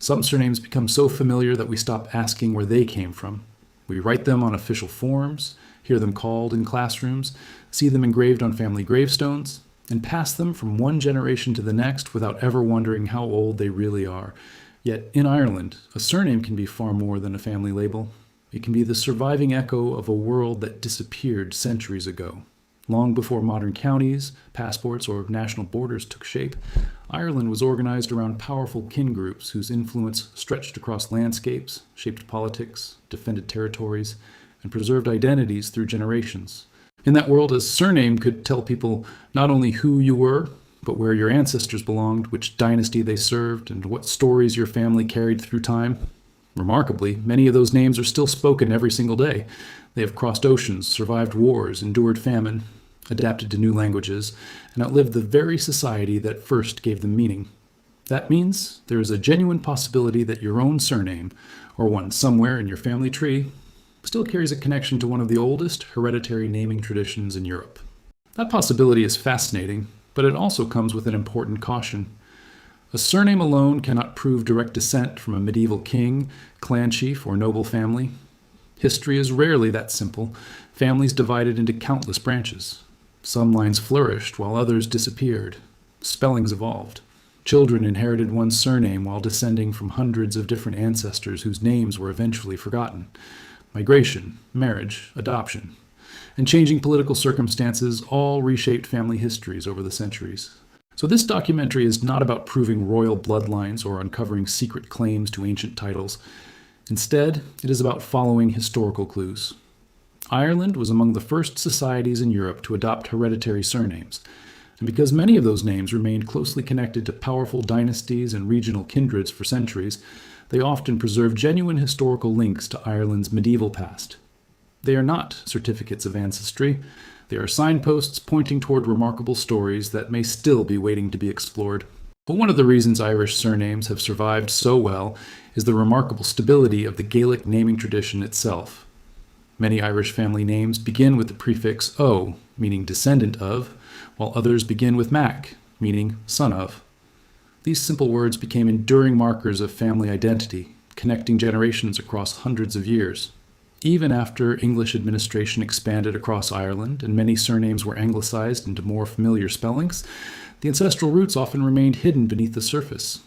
Some surnames become so familiar that we stop asking where they came from. We write them on official forms, hear them called in classrooms, see them engraved on family gravestones, and pass them from one generation to the next without ever wondering how old they really are. Yet in Ireland, a surname can be far more than a family label. It can be the surviving echo of a world that disappeared centuries ago. Long before modern counties, passports, or national borders took shape, Ireland was organized around powerful kin groups whose influence stretched across landscapes, shaped politics, defended territories, and preserved identities through generations. In that world, a surname could tell people not only who you were, but where your ancestors belonged, which dynasty they served, and what stories your family carried through time. Remarkably, many of those names are still spoken every single day. They have crossed oceans, survived wars, endured famine, adapted to new languages, and outlived the very society that first gave them meaning. That means there is a genuine possibility that your own surname, or one somewhere in your family tree, still carries a connection to one of the oldest hereditary naming traditions in Europe. That possibility is fascinating, but it also comes with an important caution. A surname alone cannot prove direct descent from a medieval king, clan chief, or noble family. History is rarely that simple, families divided into countless branches. Some lines flourished while others disappeared. Spellings evolved. Children inherited one surname while descending from hundreds of different ancestors whose names were eventually forgotten. Migration, marriage, adoption, and changing political circumstances all reshaped family histories over the centuries. So this documentary is not about proving royal bloodlines or uncovering secret claims to ancient titles. Instead, it is about following historical clues. Ireland was among the first societies in Europe to adopt hereditary surnames, and because many of those names remained closely connected to powerful dynasties and regional kindreds for centuries, they often preserve genuine historical links to Ireland's medieval past. They are not certificates of ancestry. They are signposts pointing toward remarkable stories that may still be waiting to be explored. But one of the reasons Irish surnames have survived so well is the remarkable stability of the Gaelic naming tradition itself. Many Irish family names begin with the prefix O, meaning descendant of, while others begin with Mac, meaning son of. These simple words became enduring markers of family identity, connecting generations across hundreds of years. Even after English administration expanded across Ireland and many surnames were anglicized into more familiar spellings, the ancestral roots often remained hidden beneath the surface.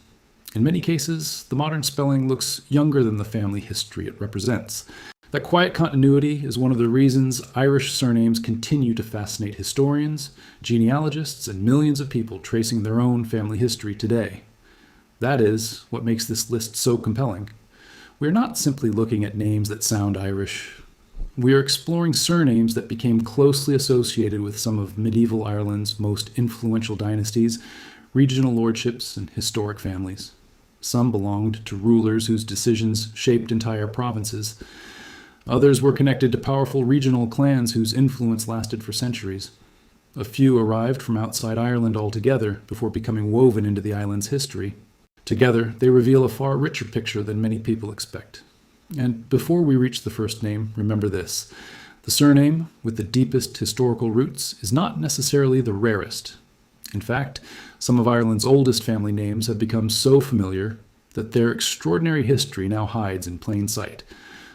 In many cases, the modern spelling looks younger than the family history it represents. That quiet continuity is one of the reasons Irish surnames continue to fascinate historians, genealogists, and millions of people tracing their own family history today. That is what makes this list so compelling. We're not simply looking at names that sound Irish. We are exploring surnames that became closely associated with some of medieval Ireland's most influential dynasties, regional lordships, and historic families. Some belonged to rulers whose decisions shaped entire provinces. Others were connected to powerful regional clans whose influence lasted for centuries. A few arrived from outside Ireland altogether before becoming woven into the island's history. Together, they reveal a far richer picture than many people expect. And before we reach the first name, remember this. The surname, with the deepest historical roots, is not necessarily the rarest. In fact, some of Ireland's oldest family names have become so familiar that their extraordinary history now hides in plain sight.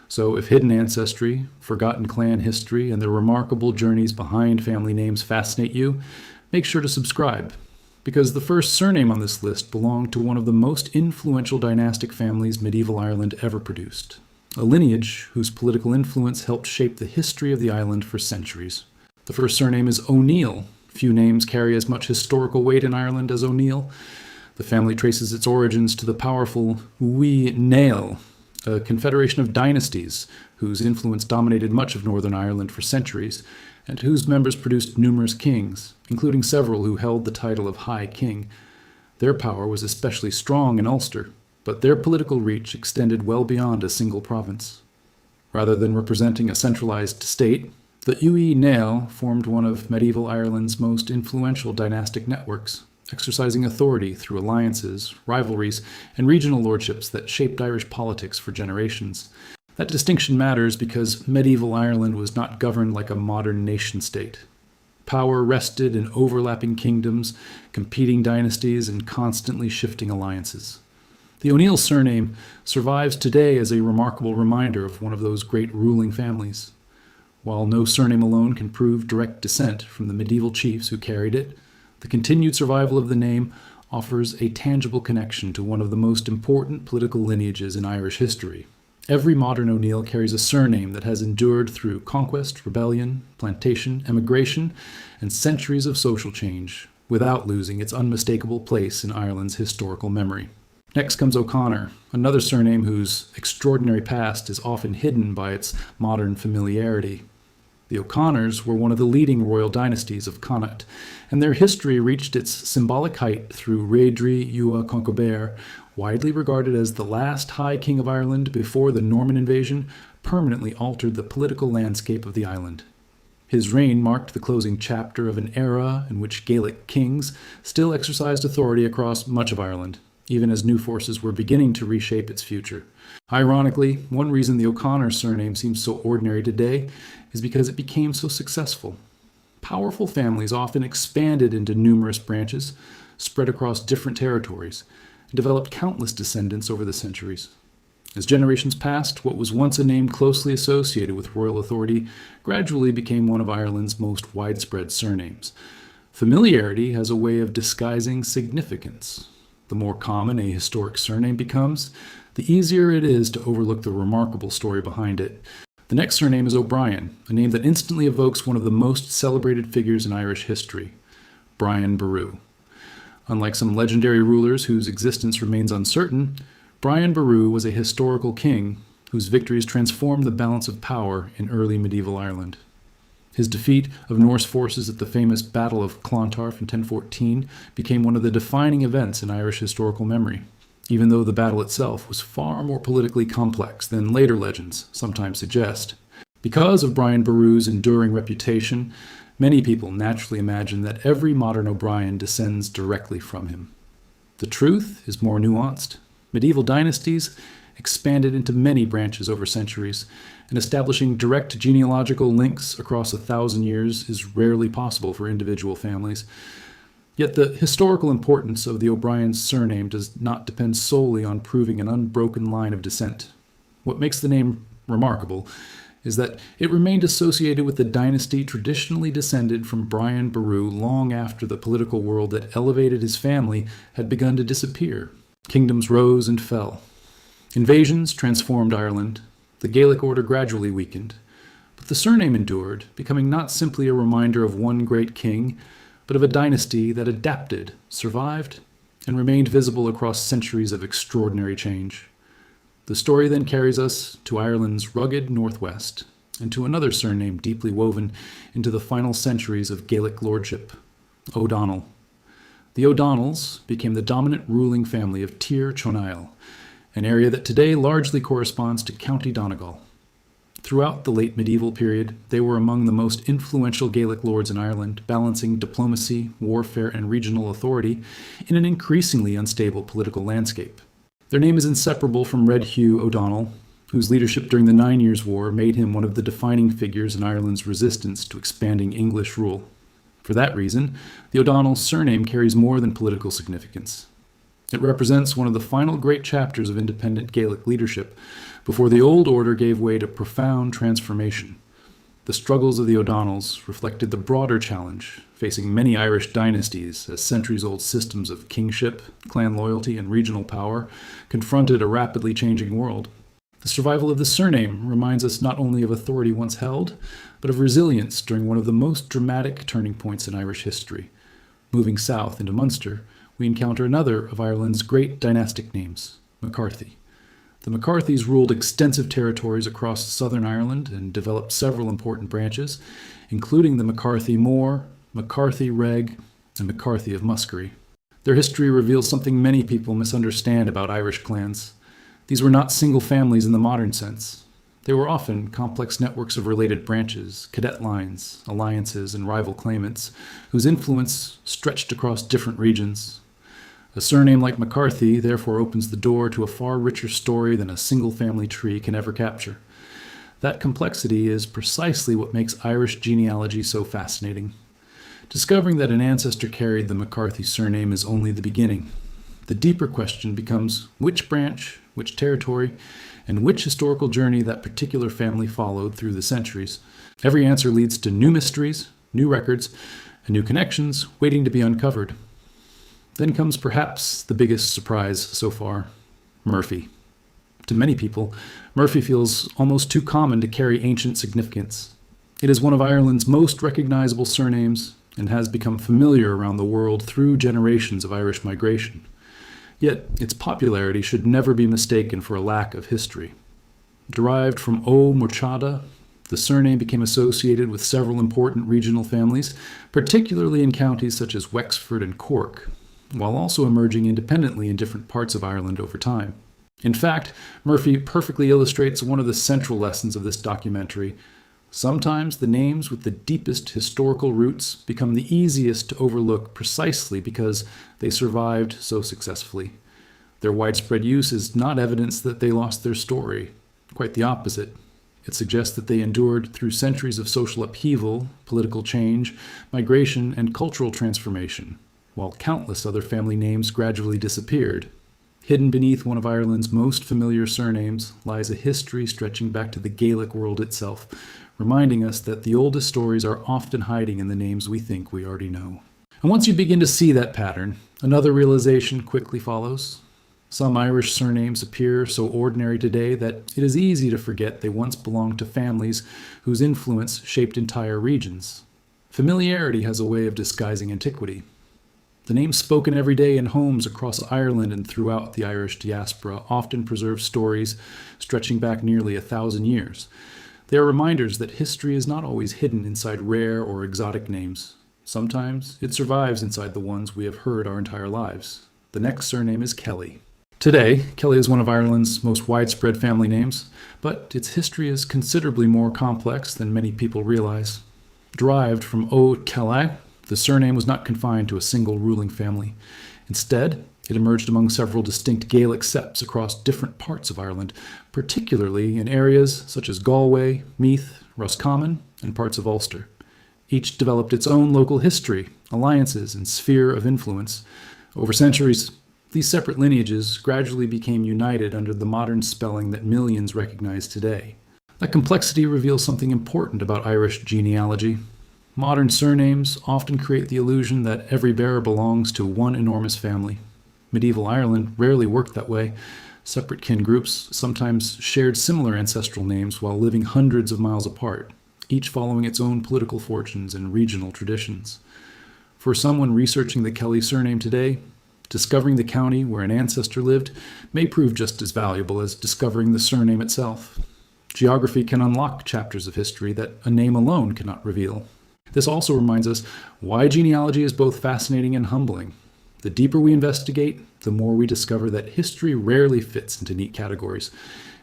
So if hidden ancestry, forgotten clan history, and the remarkable journeys behind family names fascinate you, make sure to subscribe, because the first surname on this list belonged to one of the most influential dynastic families medieval Ireland ever produced, a lineage whose political influence helped shape the history of the island for centuries. The first surname is O'Néill. Few names carry as much historical weight in Ireland as O'Néill. The family traces its origins to the powerful Uí Néill, a confederation of dynasties whose influence dominated much of Northern Ireland for centuries, and whose members produced numerous kings, including several who held the title of High King. Their power was especially strong in Ulster, but their political reach extended well beyond a single province. Rather than representing a centralized state, the Uí Néill formed one of medieval Ireland's most influential dynastic networks, exercising authority through alliances, rivalries, and regional lordships that shaped Irish politics for generations. That distinction matters because medieval Ireland was not governed like a modern nation-state. Power rested in overlapping kingdoms, competing dynasties, and constantly shifting alliances. The O'Neill surname survives today as a remarkable reminder of one of those great ruling families. While no surname alone can prove direct descent from the medieval chiefs who carried it, the continued survival of the name offers a tangible connection to one of the most important political lineages in Irish history. Every modern O'Neill carries a surname that has endured through conquest, rebellion, plantation, emigration, and centuries of social change, without losing its unmistakable place in Ireland's historical memory. Next comes O'Connor, another surname whose extraordinary past is often hidden by its modern familiarity. The O'Connors were one of the leading royal dynasties of Connacht, and their history reached its symbolic height through Rhédri Uí Néill, widely regarded as the last High King of Ireland before the Norman invasion permanently altered the political landscape of the island. His reign marked the closing chapter of an era in which Gaelic kings still exercised authority across much of Ireland, even as new forces were beginning to reshape its future. Ironically, one reason the O'Connor surname seems so ordinary today is because it became so successful. Powerful families often expanded into numerous branches, spread across different territories, and developed countless descendants over the centuries. As generations passed, what was once a name closely associated with royal authority gradually became one of Ireland's most widespread surnames. Familiarity has a way of disguising significance. The more common a historic surname becomes, the easier it is to overlook the remarkable story behind it. The next surname is O'Brien, a name that instantly evokes one of the most celebrated figures in Irish history, Brian Boru. Unlike some legendary rulers whose existence remains uncertain, Brian Boru was a historical king whose victories transformed the balance of power in early medieval Ireland. His defeat of Norse forces at the famous Battle of Clontarf in 1014 became one of the defining events in Irish historical memory, even though the battle itself was far more politically complex than later legends sometimes suggest. Because of Brian Boru's enduring reputation, many people naturally imagine that every modern O'Brien descends directly from him. The truth is more nuanced. Medieval dynasties expanded into many branches over centuries, and establishing direct genealogical links across 1,000 years is rarely possible for individual families. Yet the historical importance of the O'Brien's surname does not depend solely on proving an unbroken line of descent. What makes the name remarkable is that it remained associated with the dynasty traditionally descended from Brian Boru long after the political world that elevated his family had begun to disappear. Kingdoms rose and fell. Invasions transformed Ireland. The Gaelic order gradually weakened, but the surname endured, becoming not simply a reminder of one great king, but of a dynasty that adapted, survived, and remained visible across centuries of extraordinary change. The story then carries us to Ireland's rugged northwest, and to another surname deeply woven into the final centuries of Gaelic lordship, O'Donnell. The O'Donnells became the dominant ruling family of Tir Chonail, an area that today largely corresponds to County Donegal. Throughout the late medieval period, they were among the most influential Gaelic lords in Ireland, balancing diplomacy, warfare, and regional authority in an increasingly unstable political landscape. Their name is inseparable from Red Hugh O'Donnell, whose leadership during the 9 Years' War made him one of the defining figures in Ireland's resistance to expanding English rule. For that reason, the O'Donnell surname carries more than political significance. It represents one of the final great chapters of independent Gaelic leadership before the old order gave way to profound transformation. The struggles of the O'Donnells reflected the broader challenge facing many Irish dynasties as centuries-old systems of kingship, clan loyalty, and regional power confronted a rapidly changing world. The survival of the surname reminds us not only of authority once held, but of resilience during one of the most dramatic turning points in Irish history. Moving south into Munster, we encounter another of Ireland's great dynastic names, MacCarthy. The MacCarthys ruled extensive territories across southern Ireland and developed several important branches, including the MacCarthy Moor, MacCarthy Reg, and MacCarthy of Muskerry. Their history reveals something many people misunderstand about Irish clans. These were not single families in the modern sense. They were often complex networks of related branches, cadet lines, alliances, and rival claimants, whose influence stretched across different regions. A surname like MacCarthy therefore opens the door to a far richer story than a single family tree can ever capture. That complexity is precisely what makes Irish genealogy so fascinating. Discovering that an ancestor carried the MacCarthy surname is only the beginning. The deeper question becomes which branch, which territory, and which historical journey that particular family followed through the centuries. Every answer leads to new mysteries, new records, and new connections waiting to be uncovered. Then comes perhaps the biggest surprise so far, Murphy. To many people, Murphy feels almost too common to carry ancient significance. It is one of Ireland's most recognizable surnames and has become familiar around the world through generations of Irish migration. Yet its popularity should never be mistaken for a lack of history. Derived from O Murchada, the surname became associated with several important regional families, particularly in counties such as Wexford and Cork, while also emerging independently in different parts of Ireland over time. In fact, Murphy perfectly illustrates one of the central lessons of this documentary. Sometimes the names with the deepest historical roots become the easiest to overlook precisely because they survived so successfully. Their widespread use is not evidence that they lost their story. Quite the opposite. It suggests that they endured through centuries of social upheaval, political change, migration, and cultural transformation, while countless other family names gradually disappeared. Hidden beneath one of Ireland's most familiar surnames lies a history stretching back to the Gaelic world itself, reminding us that the oldest stories are often hiding in the names we think we already know. And once you begin to see that pattern, another realization quickly follows. Some Irish surnames appear so ordinary today that it is easy to forget they once belonged to families whose influence shaped entire regions. Familiarity has a way of disguising antiquity. The names spoken every day in homes across Ireland and throughout the Irish diaspora often preserve stories stretching back nearly 1,000 years. They are reminders that history is not always hidden inside rare or exotic names. Sometimes it survives inside the ones we have heard our entire lives. The next surname is Kelly. Today, Kelly is one of Ireland's most widespread family names, but its history is considerably more complex than many people realize. Derived from O Kelly, the surname was not confined to a single ruling family. Instead, it emerged among several distinct Gaelic septs across different parts of Ireland, particularly in areas such as Galway, Meath, Roscommon, and parts of Ulster. Each developed its own local history, alliances, and sphere of influence. Over centuries, these separate lineages gradually became united under the modern spelling that millions recognize today. That complexity reveals something important about Irish genealogy. Modern surnames often create the illusion that every bearer belongs to one enormous family. Medieval Ireland rarely worked that way. Separate kin groups sometimes shared similar ancestral names while living hundreds of miles apart, each following its own political fortunes and regional traditions. For someone researching the Kelly surname today, discovering the county where an ancestor lived may prove just as valuable as discovering the surname itself. Geography can unlock chapters of history that a name alone cannot reveal. This also reminds us why genealogy is both fascinating and humbling. The deeper we investigate, the more we discover that history rarely fits into neat categories.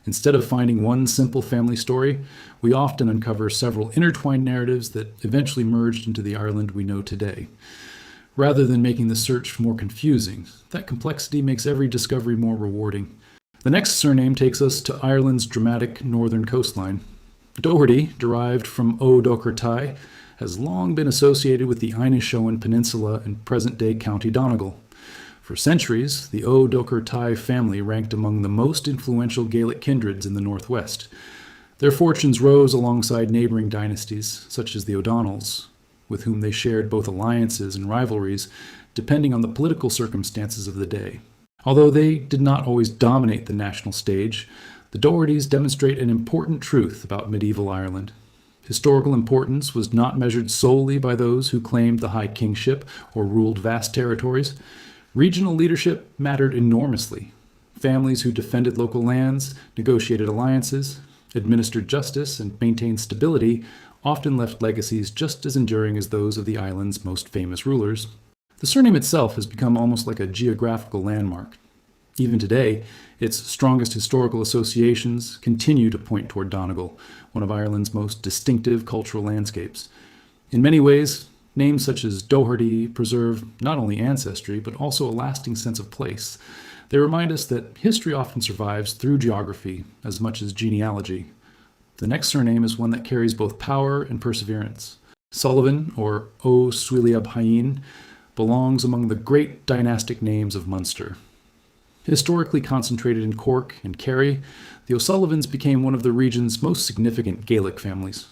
Instead of finding one simple family story, we often uncover several intertwined narratives that eventually merged into the Ireland we know today. Rather than making the search more confusing, that complexity makes every discovery more rewarding. The next surname takes us to Ireland's dramatic northern coastline. Doherty, derived from O Doherty, has long been associated with the Inishowen Peninsula and present-day County Donegal. For centuries, the O Doherty family ranked among the most influential Gaelic kindreds in the northwest. Their fortunes rose alongside neighboring dynasties, such as the O'Donnells, with whom they shared both alliances and rivalries, depending on the political circumstances of the day. Although they did not always dominate the national stage, the Dohertys demonstrate an important truth about medieval Ireland. Historical importance was not measured solely by those who claimed the high kingship or ruled vast territories. Regional leadership mattered enormously. Families who defended local lands, negotiated alliances, administered justice, and maintained stability often left legacies just as enduring as those of the island's most famous rulers. The surname itself has become almost like a geographical landmark. Even today, its strongest historical associations continue to point toward Donegal, one of Ireland's most distinctive cultural landscapes. In many ways, names such as Doherty preserve not only ancestry, but also a lasting sense of place. They remind us that history often survives through geography as much as genealogy. The next surname is one that carries both power and perseverance. Sullivan, or O Suiliab Hain, belongs among the great dynastic names of Munster. Historically concentrated in Cork and Kerry, the O'Sullivans became one of the region's most significant Gaelic families.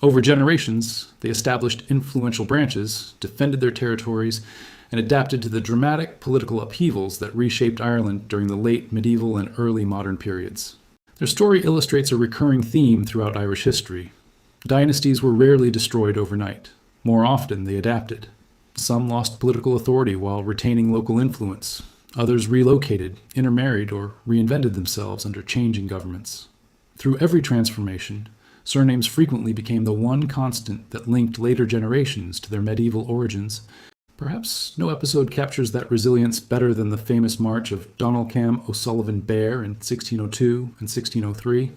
Over generations, they established influential branches, defended their territories, and adapted to the dramatic political upheavals that reshaped Ireland during the late medieval and early modern periods. Their story illustrates a recurring theme throughout Irish history. Dynasties were rarely destroyed overnight. More often, they adapted. Some lost political authority while retaining local influence. Others relocated, intermarried, or reinvented themselves under changing governments. Through every transformation, surnames frequently became the one constant that linked later generations to their medieval origins. Perhaps no episode captures that resilience better than the famous march of Donald Cam O'Sullivan Bear in 1602 and 1603.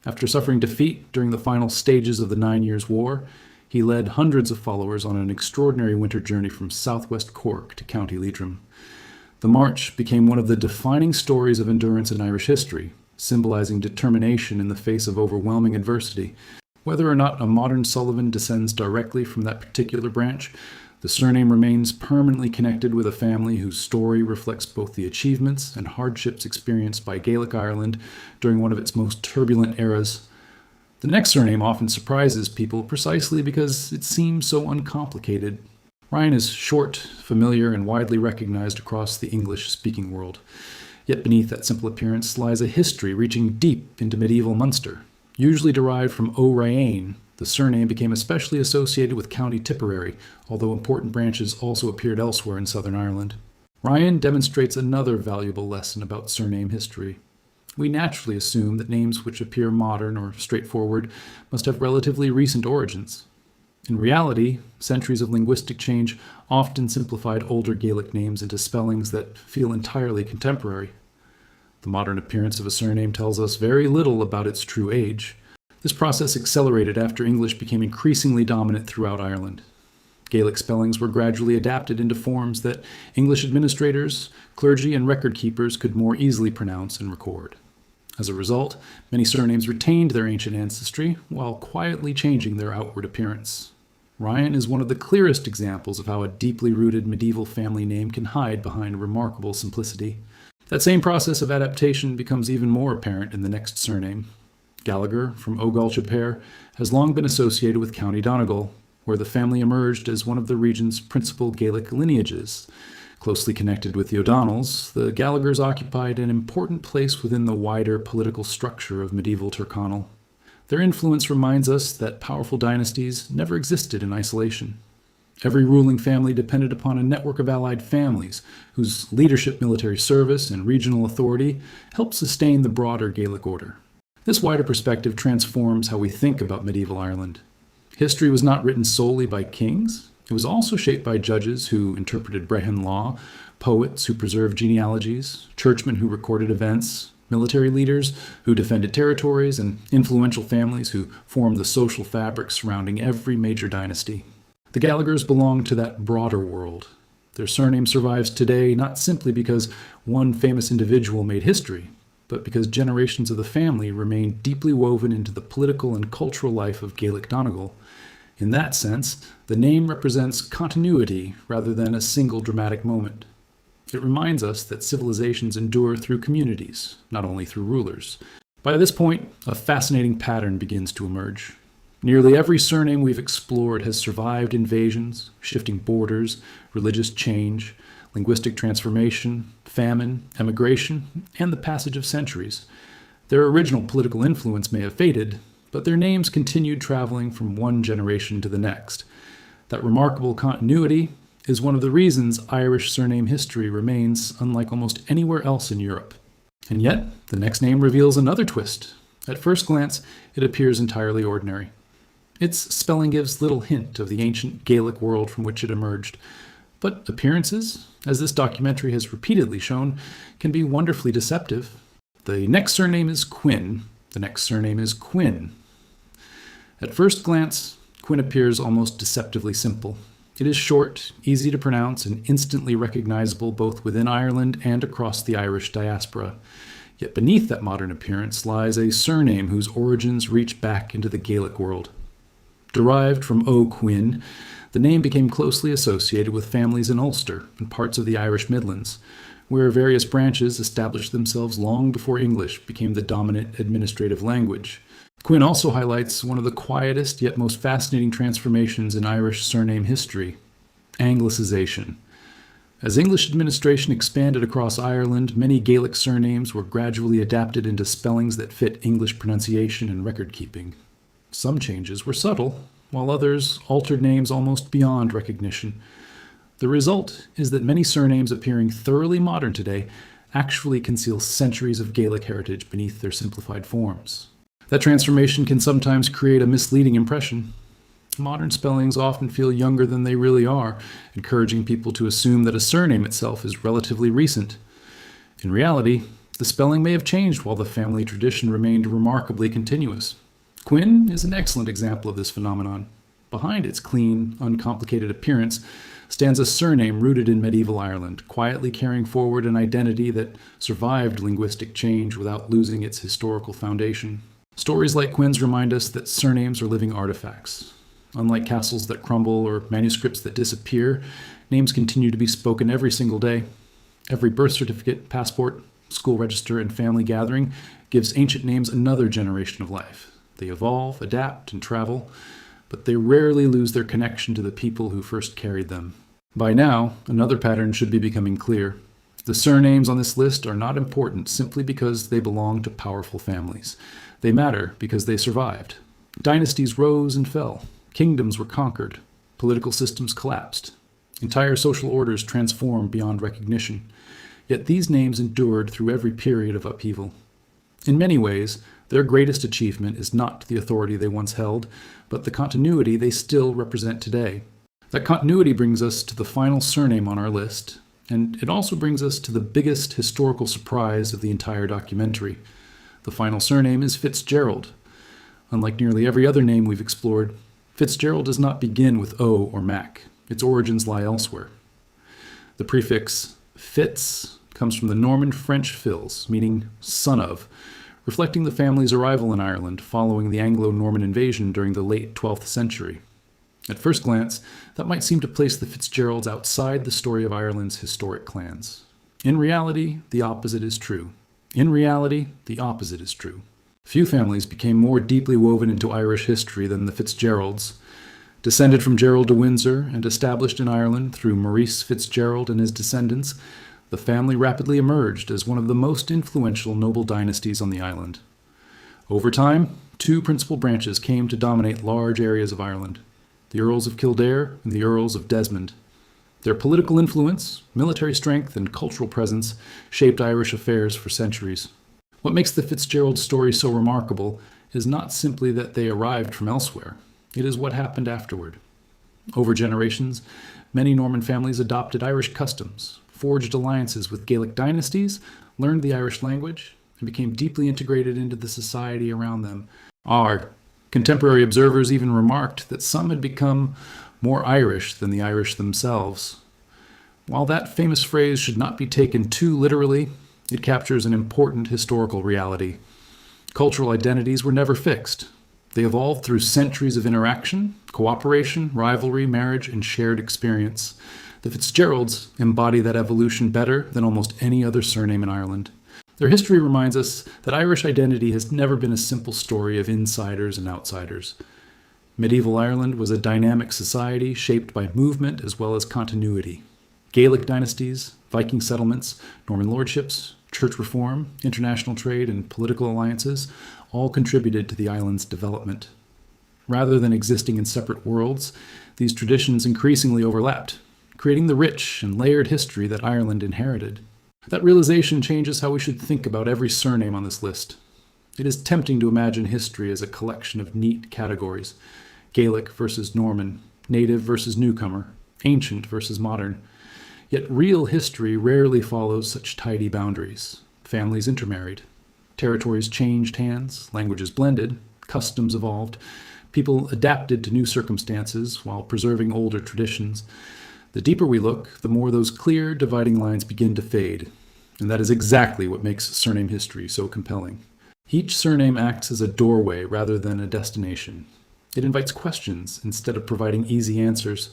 After suffering defeat during the final stages of the 9 Years' War, he led hundreds of followers on an extraordinary winter journey from southwest Cork to County Leitrim. The march became one of the defining stories of endurance in Irish history, symbolizing determination in the face of overwhelming adversity. Whether or not a modern Sullivan descends directly from that particular branch, the surname remains permanently connected with a family whose story reflects both the achievements and hardships experienced by Gaelic Ireland during one of its most turbulent eras. The next surname often surprises people precisely because it seems so uncomplicated. Ryan is short, familiar, and widely recognized across the English-speaking world. Yet beneath that simple appearance lies a history reaching deep into medieval Munster. Usually derived from O'Ryan, the surname became especially associated with County Tipperary, although important branches also appeared elsewhere in Southern Ireland. Ryan demonstrates another valuable lesson about surname history. We naturally assume that names which appear modern or straightforward must have relatively recent origins. In reality, centuries of linguistic change often simplified older Gaelic names into spellings that feel entirely contemporary. The modern appearance of a surname tells us very little about its true age. This process accelerated after English became increasingly dominant throughout Ireland. Gaelic spellings were gradually adapted into forms that English administrators, clergy, and record keepers could more easily pronounce and record. As a result, many surnames retained their ancient ancestry while quietly changing their outward appearance. Ryan is one of the clearest examples of how a deeply rooted medieval family name can hide behind remarkable simplicity. That same process of adaptation becomes even more apparent in the next surname. Gallagher, from Ogalchapare, has long been associated with County Donegal, where the family emerged as one of the region's principal Gaelic lineages. Closely connected with the O'Donnells, the Gallaghers occupied an important place within the wider political structure of medieval Tyrconnell. Their influence reminds us that powerful dynasties never existed in isolation. Every ruling family depended upon a network of allied families, whose leadership, military service, and regional authority helped sustain the broader Gaelic order. This wider perspective transforms how we think about medieval Ireland. History was not written solely by kings. It was also shaped by judges who interpreted Brehon law, poets who preserved genealogies, churchmen who recorded events, military leaders who defended territories, and influential families who formed the social fabric surrounding every major dynasty. The Gallaghers belong to that broader world. Their surname survives today not simply because one famous individual made history, but because generations of the family remain deeply woven into the political and cultural life of Gaelic Donegal. In that sense, the name represents continuity rather than a single dramatic moment. It reminds us that civilizations endure through communities, not only through rulers. By this point, a fascinating pattern begins to emerge. Nearly every surname we've explored has survived invasions, shifting borders, religious change, linguistic transformation, famine, emigration, and the passage of centuries. Their original political influence may have faded, but their names continued traveling from one generation to the next. That remarkable continuity is one of the reasons Irish surname history remains unlike almost anywhere else in Europe. And yet, the next name reveals another twist. At first glance, it appears entirely ordinary. Its spelling gives little hint of the ancient Gaelic world from which it emerged. But appearances, as this documentary has repeatedly shown, can be wonderfully deceptive. The next surname is Quinn. The next surname is Quinn. At first glance, Quinn appears almost deceptively simple. It is short, easy to pronounce, and instantly recognizable both within Ireland and across the Irish diaspora. Yet beneath that modern appearance lies a surname whose origins reach back into the Gaelic world. Derived from O. Quinn, the name became closely associated with families in Ulster and parts of the Irish Midlands, where various branches established themselves long before English became the dominant administrative language. Quinn also highlights one of the quietest yet most fascinating transformations in Irish surname history: Anglicization. As English administration expanded across Ireland, many Gaelic surnames were gradually adapted into spellings that fit English pronunciation and record-keeping. Some changes were subtle, while others altered names almost beyond recognition. The result is that many surnames appearing thoroughly modern today actually conceal centuries of Gaelic heritage beneath their simplified forms. That transformation can sometimes create a misleading impression. Modern spellings often feel younger than they really are, encouraging people to assume that a surname itself is relatively recent. In reality, the spelling may have changed while the family tradition remained remarkably continuous. Quinn is an excellent example of this phenomenon. Behind its clean, uncomplicated appearance stands a surname rooted in medieval Ireland, quietly carrying forward an identity that survived linguistic change without losing its historical foundation. Stories like Quinn's remind us that surnames are living artifacts. Unlike castles that crumble or manuscripts that disappear, names continue to be spoken every single day. Every birth certificate, passport, school register, and family gathering gives ancient names another generation of life. They evolve, adapt, and travel, but they rarely lose their connection to the people who first carried them. By now, another pattern should be becoming clear. The surnames on this list are not important simply because they belong to powerful families. They matter because they survived. Dynasties rose and fell. Kingdoms were conquered. Political systems collapsed. Entire social orders transformed beyond recognition. Yet these names endured through every period of upheaval. In many ways, their greatest achievement is not the authority they once held, but the continuity they still represent today. That continuity brings us to the final surname on our list, and it also brings us to the biggest historical surprise of the entire documentary. The final surname is Fitzgerald. Unlike nearly every other name we've explored, Fitzgerald does not begin with O or Mac. Its origins lie elsewhere. The prefix Fitz comes from the Norman French fils, meaning son of, reflecting the family's arrival in Ireland following the Anglo-Norman invasion during the late 12th century. At first glance, that might seem to place the Fitzgeralds outside the story of Ireland's historic clans. In reality, the opposite is true. Few families became more deeply woven into Irish history than the Fitzgeralds. Descended from Gerald de Windsor and established in Ireland through Maurice Fitzgerald and his descendants, the family rapidly emerged as one of the most influential noble dynasties on the island. Over time, two principal branches came to dominate large areas of Ireland: the Earls of Kildare and the Earls of Desmond. Their political influence, military strength, and cultural presence shaped Irish affairs for centuries. What makes the Fitzgerald story so remarkable is not simply that they arrived from elsewhere. It is what happened afterward. Over generations, many Norman families adopted Irish customs, forged alliances with Gaelic dynasties, learned the Irish language, and became deeply integrated into the society around them. Our contemporary observers even remarked that some had become more Irish than the Irish themselves. While that famous phrase should not be taken too literally, it captures an important historical reality. Cultural identities were never fixed. They evolved through centuries of interaction, cooperation, rivalry, marriage, and shared experience. The Fitzgeralds embody that evolution better than almost any other surname in Ireland. Their history reminds us that Irish identity has never been a simple story of insiders and outsiders. Medieval Ireland was a dynamic society shaped by movement as well as continuity. Gaelic dynasties, Viking settlements, Norman lordships, church reform, international trade, and political alliances all contributed to the island's development. Rather than existing in separate worlds, these traditions increasingly overlapped, creating the rich and layered history that Ireland inherited. That realization changes how we should think about every surname on this list. It is tempting to imagine history as a collection of neat categories: Gaelic versus Norman, native versus newcomer, ancient versus modern. Yet real history rarely follows such tidy boundaries. Families intermarried. Territories changed hands, languages blended, customs evolved. People adapted to new circumstances while preserving older traditions. The deeper we look, the more those clear dividing lines begin to fade. And that is exactly what makes surname history so compelling. Each surname acts as a doorway rather than a destination. It invites questions instead of providing easy answers.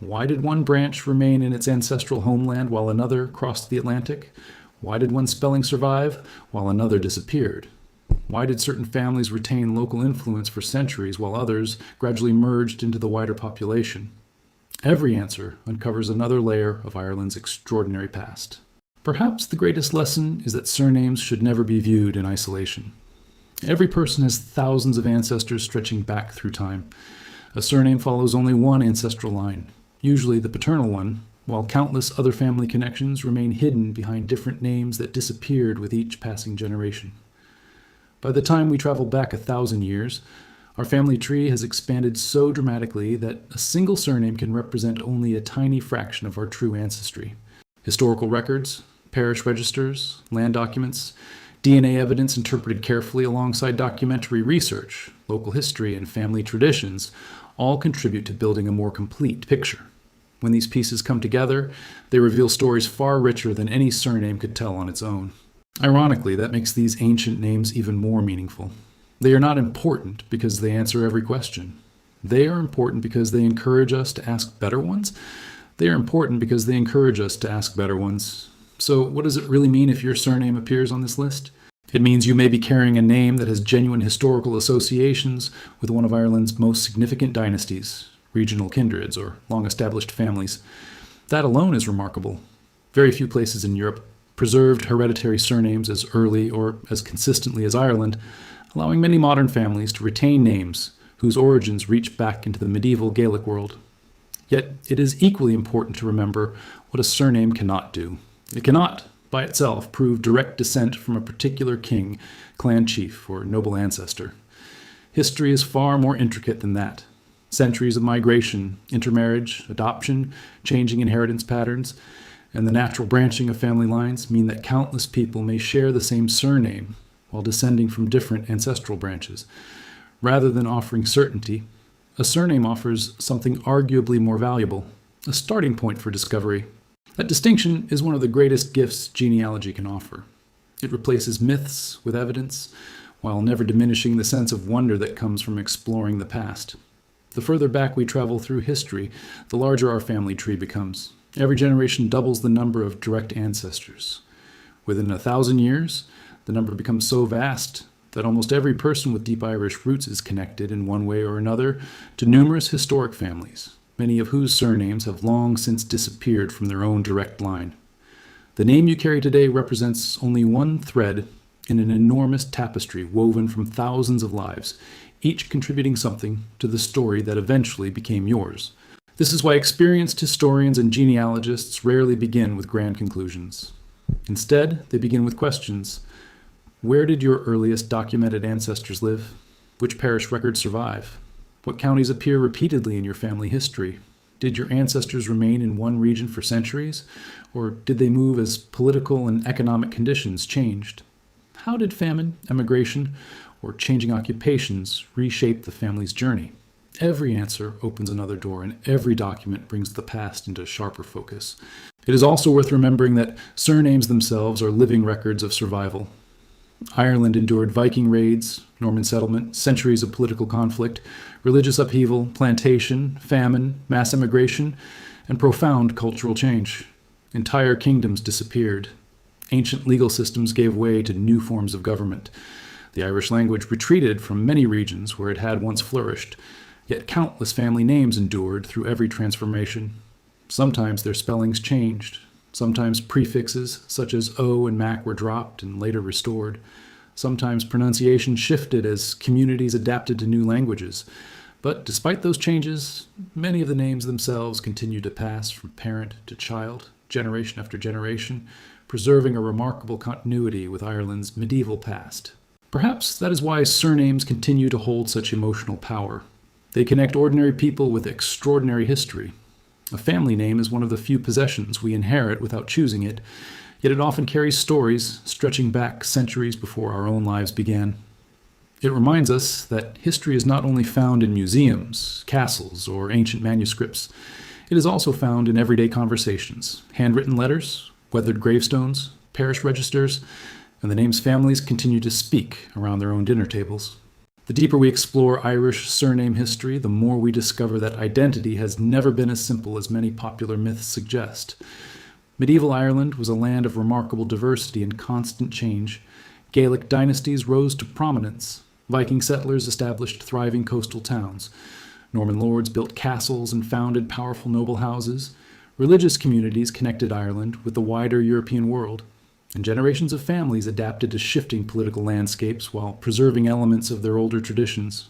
Why did one branch remain in its ancestral homeland while another crossed the Atlantic? Why did one spelling survive while another disappeared? Why did certain families retain local influence for centuries while others gradually merged into the wider population? Every answer uncovers another layer of Ireland's extraordinary past. Perhaps the greatest lesson is that surnames should never be viewed in isolation. Every person has thousands of ancestors stretching back through time. A surname follows only one ancestral line, usually the paternal one, while countless other family connections remain hidden behind different names that disappeared with each passing generation. By the time we travel back 1,000 years, our family tree has expanded so dramatically that a single surname can represent only a tiny fraction of our true ancestry. Historical records, parish registers, land documents, DNA evidence interpreted carefully alongside documentary research, local history, and family traditions all contribute to building a more complete picture. When these pieces come together, they reveal stories far richer than any surname could tell on its own. Ironically, that makes these ancient names even more meaningful. They are not important because they answer every question. They are important because they encourage us to ask better ones. They are important because they encourage us to ask better ones. So what does it really mean if your surname appears on this list? It means you may be carrying a name that has genuine historical associations with one of Ireland's most significant dynasties, regional kindreds, or long-established families. That alone is remarkable. Very few places in Europe preserved hereditary surnames as early or as consistently as Ireland, allowing many modern families to retain names whose origins reach back into the medieval Gaelic world. Yet it is equally important to remember what a surname cannot do. It cannot, by itself, prove direct descent from a particular king, clan chief, or noble ancestor. History is far more intricate than that. Centuries of migration, intermarriage, adoption, changing inheritance patterns, and the natural branching of family lines mean that countless people may share the same surname while descending from different ancestral branches. Rather than offering certainty, a surname offers something arguably more valuable, a starting point for discovery. That distinction is one of the greatest gifts genealogy can offer. It replaces myths with evidence, while never diminishing the sense of wonder that comes from exploring the past. The further back we travel through history, the larger our family tree becomes. Every generation doubles the number of direct ancestors. Within 1,000 years, the number becomes so vast that almost every person with deep Irish roots is connected in one way or another to numerous historic families, many of whose surnames have long since disappeared from their own direct line. The name you carry today represents only one thread in an enormous tapestry woven from thousands of lives, each contributing something to the story that eventually became yours. This is why experienced historians and genealogists rarely begin with grand conclusions. Instead, they begin with questions. Where did your earliest documented ancestors live? Which parish records survive? What counties appear repeatedly in your family history? Did your ancestors remain in one region for centuries? Or did they move as political and economic conditions changed? How did famine, emigration, or changing occupations reshape the family's journey? Every answer opens another door, and every document brings the past into sharper focus. It is also worth remembering that surnames themselves are living records of survival. Ireland endured Viking raids, Norman settlement, centuries of political conflict, religious upheaval, plantation, famine, mass immigration, and profound cultural change. Entire kingdoms disappeared. Ancient legal systems gave way to new forms of government. The Irish language retreated from many regions where it had once flourished, yet countless family names endured through every transformation. Sometimes their spellings changed. Sometimes prefixes, such as O and Mac, were dropped and later restored. Sometimes pronunciation shifted as communities adapted to new languages. But despite those changes, many of the names themselves continued to pass from parent to child, generation after generation, preserving a remarkable continuity with Ireland's medieval past. Perhaps that is why surnames continue to hold such emotional power. They connect ordinary people with extraordinary history. A family name is one of the few possessions we inherit without choosing it, yet it often carries stories stretching back centuries before our own lives began. It reminds us that history is not only found in museums, castles, or ancient manuscripts. It is also found in everyday conversations, handwritten letters, weathered gravestones, parish registers, and the names families continue to speak around their own dinner tables. The deeper we explore Irish surname history, the more we discover that identity has never been as simple as many popular myths suggest. Medieval Ireland was a land of remarkable diversity and constant change. Gaelic dynasties rose to prominence. Viking settlers established thriving coastal towns. Norman lords built castles and founded powerful noble houses. Religious communities connected Ireland with the wider European world. And generations of families adapted to shifting political landscapes while preserving elements of their older traditions.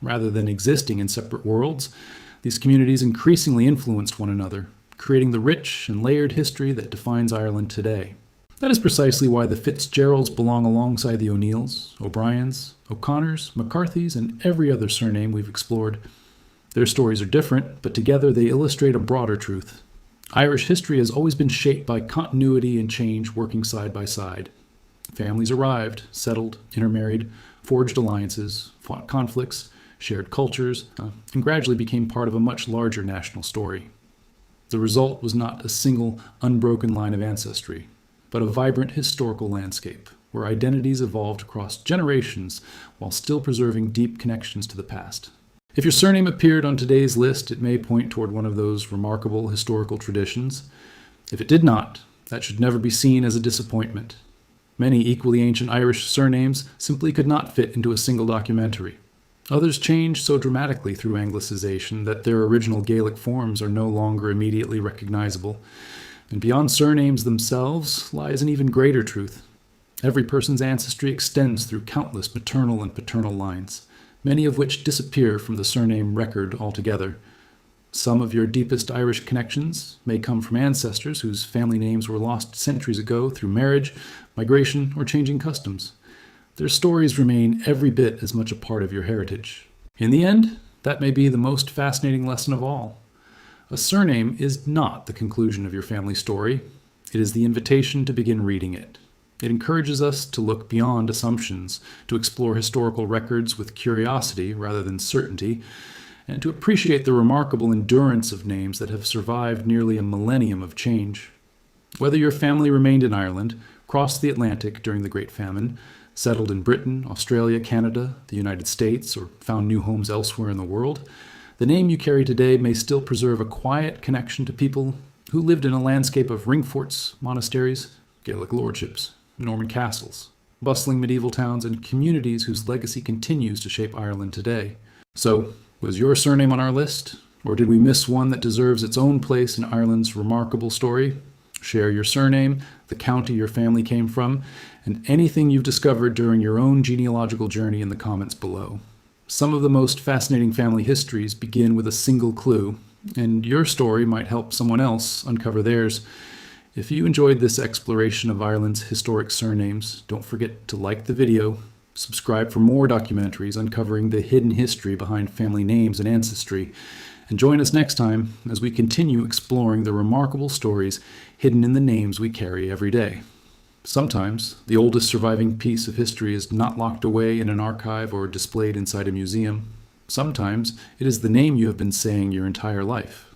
Rather than existing in separate worlds, these communities increasingly influenced one another, creating the rich and layered history that defines Ireland today. That is precisely why the Fitzgeralds belong alongside the O'Neills, O'Briens, O'Connors, MacCarthys, and every other surname we've explored. Their stories are different, but together they illustrate a broader truth. Irish history has always been shaped by continuity and change working side by side. Families arrived, settled, intermarried, forged alliances, fought conflicts, shared cultures, and gradually became part of a much larger national story. The result was not a single, unbroken line of ancestry, but a vibrant historical landscape where identities evolved across generations while still preserving deep connections to the past. If your surname appeared on today's list, it may point toward one of those remarkable historical traditions. If it did not, that should never be seen as a disappointment. Many equally ancient Irish surnames simply could not fit into a single documentary. Others changed so dramatically through Anglicization that their original Gaelic forms are no longer immediately recognizable. And beyond surnames themselves lies an even greater truth. Every person's ancestry extends through countless maternal and paternal lines, many of which disappear from the surname record altogether. Some of your deepest Irish connections may come from ancestors whose family names were lost centuries ago through marriage, migration, or changing customs. Their stories remain every bit as much a part of your heritage. In the end, that may be the most fascinating lesson of all. A surname is not the conclusion of your family story. It is the invitation to begin reading it. It encourages us to look beyond assumptions, to explore historical records with curiosity rather than certainty, and to appreciate the remarkable endurance of names that have survived nearly a millennium of change. Whether your family remained in Ireland, crossed the Atlantic during the Great Famine, settled in Britain, Australia, Canada, the United States, or found new homes elsewhere in the world, the name you carry today may still preserve a quiet connection to people who lived in a landscape of ring forts, monasteries, Gaelic lordships, Norman castles, bustling medieval towns, and communities whose legacy continues to shape Ireland today. So, was your surname on our list? Or did we miss one that deserves its own place in Ireland's remarkable story? Share your surname, the county your family came from, and anything you've discovered during your own genealogical journey in the comments below. Some of the most fascinating family histories begin with a single clue, and your story might help someone else uncover theirs. If you enjoyed this exploration of Ireland's historic surnames, don't forget to like the video, subscribe for more documentaries uncovering the hidden history behind family names and ancestry, and join us next time as we continue exploring the remarkable stories hidden in the names we carry every day. Sometimes, the oldest surviving piece of history is not locked away in an archive or displayed inside a museum. Sometimes, it is the name you have been saying your entire life.